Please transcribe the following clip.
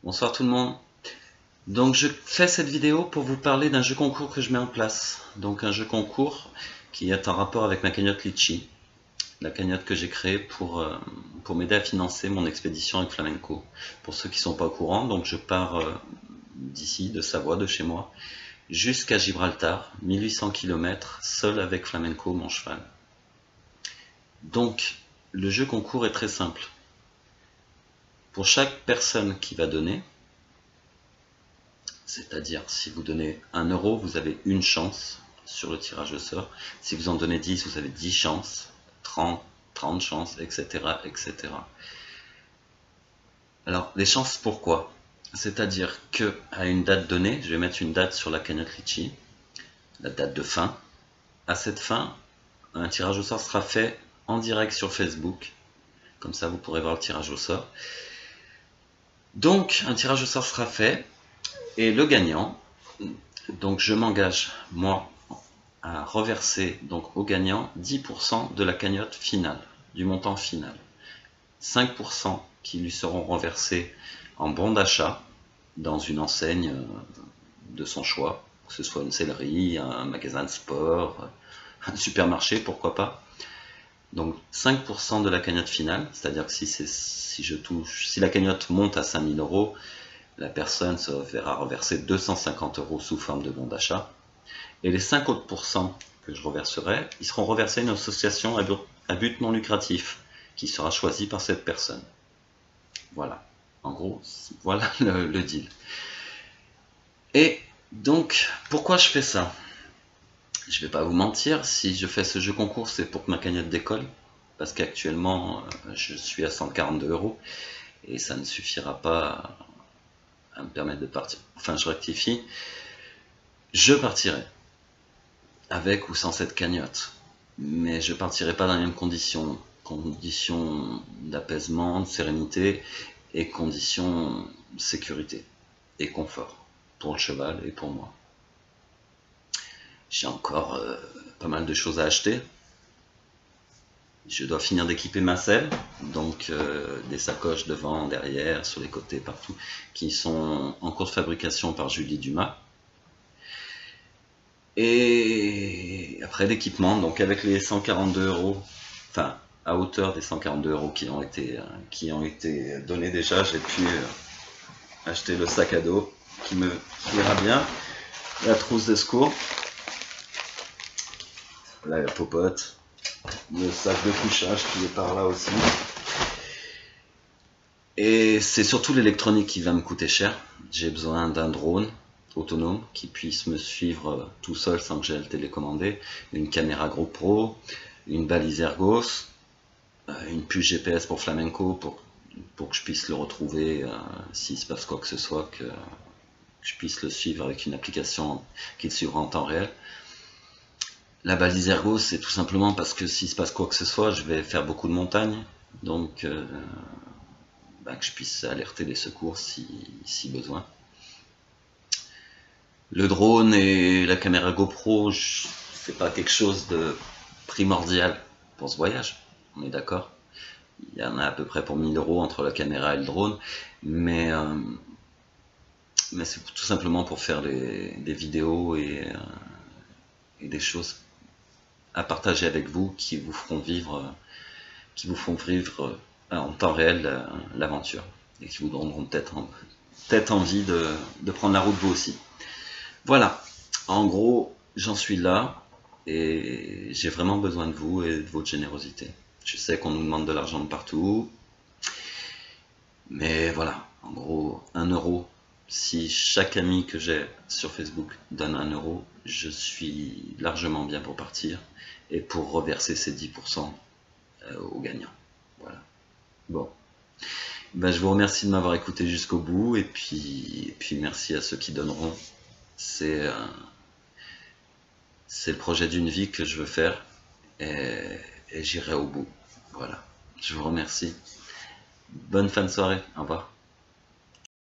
Bonsoir tout le monde. Donc je fais cette vidéo pour vous parler d'un jeu concours que je mets en place. Donc un jeu concours qui est en rapport avec ma cagnotte Litchi. La cagnotte que j'ai créée pour m'aider à financer mon expédition avec Flamenco. Pour ceux qui ne sont pas au courant, donc je pars d'ici, de Savoie, de chez moi, jusqu'à Gibraltar, 1800 km, seul avec Flamenco, mon cheval. Donc le jeu concours est très simple. Pour chaque personne qui va donner, c'est-à-dire si vous donnez 1 euro, vous avez une chance sur le tirage au sort. Si vous en donnez 10, vous avez 10 chances, 30 chances, etc. etc. Alors, les chances, pourquoi? C'est-à-dire que à une date donnée, je vais mettre une date sur la cagnotte Litchi, la date de fin. À cette fin, un tirage au sort sera fait en direct sur Facebook. Comme ça, vous pourrez voir le tirage au sort. Donc, un tirage au sort sera fait. Et le gagnant, donc je m'engage, moi, à reverser donc au gagnant 10% de la cagnotte finale, du montant final. 5% qui lui seront reversés en bon d'achat dans une enseigne de son choix, que ce soit une sellerie, un magasin de sport, un supermarché, pourquoi pas. Donc 5% de la cagnotte finale, c'est-à-dire que si la cagnotte monte à 5000 euros, la personne se verra reverser 250 euros sous forme de bon d'achat. Et les 5 autres pourcents que je reverserai, ils seront reversés à une association à but non lucratif qui sera choisie par cette personne. Voilà. En gros, voilà le deal. Et donc, pourquoi je fais ça? Je vais pas vous mentir, si je fais ce jeu concours, c'est pour que ma cagnotte décolle. Parce qu'actuellement, je suis à 142 euros et ça ne suffira pas à me permettre de partir. Enfin, je rectifie. Je partirai avec ou sans cette cagnotte, mais je partirai pas dans les mêmes conditions d'apaisement, de sérénité et conditions de sécurité et confort pour le cheval et pour moi. J'ai encore pas mal de choses à acheter. Je dois finir d'équiper ma selle, donc des sacoches devant, derrière, sur les côtés, partout, qui sont en cours de fabrication par Julie Dumas. Et après l'équipement, donc avec les 142 euros, enfin à hauteur des 142 euros qui ont été donnés déjà, j'ai pu acheter le sac à dos qui ira bien, la trousse de secours, la popote, le sac de couchage qui est par là aussi. Et c'est surtout l'électronique qui va me coûter cher. J'ai besoin d'un drone autonome qui puisse me suivre tout seul sans que j'aie à le télécommander, une caméra GoPro, une balise Ergos, une puce GPS pour Flamenco pour que je puisse le retrouver s'il se passe quoi que ce soit, que je puisse le suivre avec une application qui le suivra en temps réel. La balise Ergos, c'est tout simplement parce que s'il se passe quoi que ce soit, je vais faire beaucoup de montagnes, donc que je puisse alerter les secours si besoin. Le drone et la caméra GoPro, c'est pas quelque chose de primordial pour ce voyage, on est d'accord. Il y en a à peu près pour 1000 euros entre la caméra et le drone, mais c'est tout simplement pour faire des vidéos et des choses à partager avec vous qui vous feront vivre en temps réel l'aventure et qui vous donneront peut-être envie de prendre la route vous aussi. Voilà, en gros, j'en suis là et j'ai vraiment besoin de vous et de votre générosité. Je sais qu'on nous demande de l'argent de partout, mais voilà, en gros, 1 euro. Si chaque ami que j'ai sur Facebook donne 1 euro, je suis largement bien pour partir et pour reverser ces 10% aux gagnants. Voilà. Bon. Je vous remercie de m'avoir écouté jusqu'au bout et puis merci à ceux qui donneront. C'est le projet d'une vie que je veux faire et j'irai au bout. Voilà. Je vous remercie. Bonne fin de soirée. Au revoir.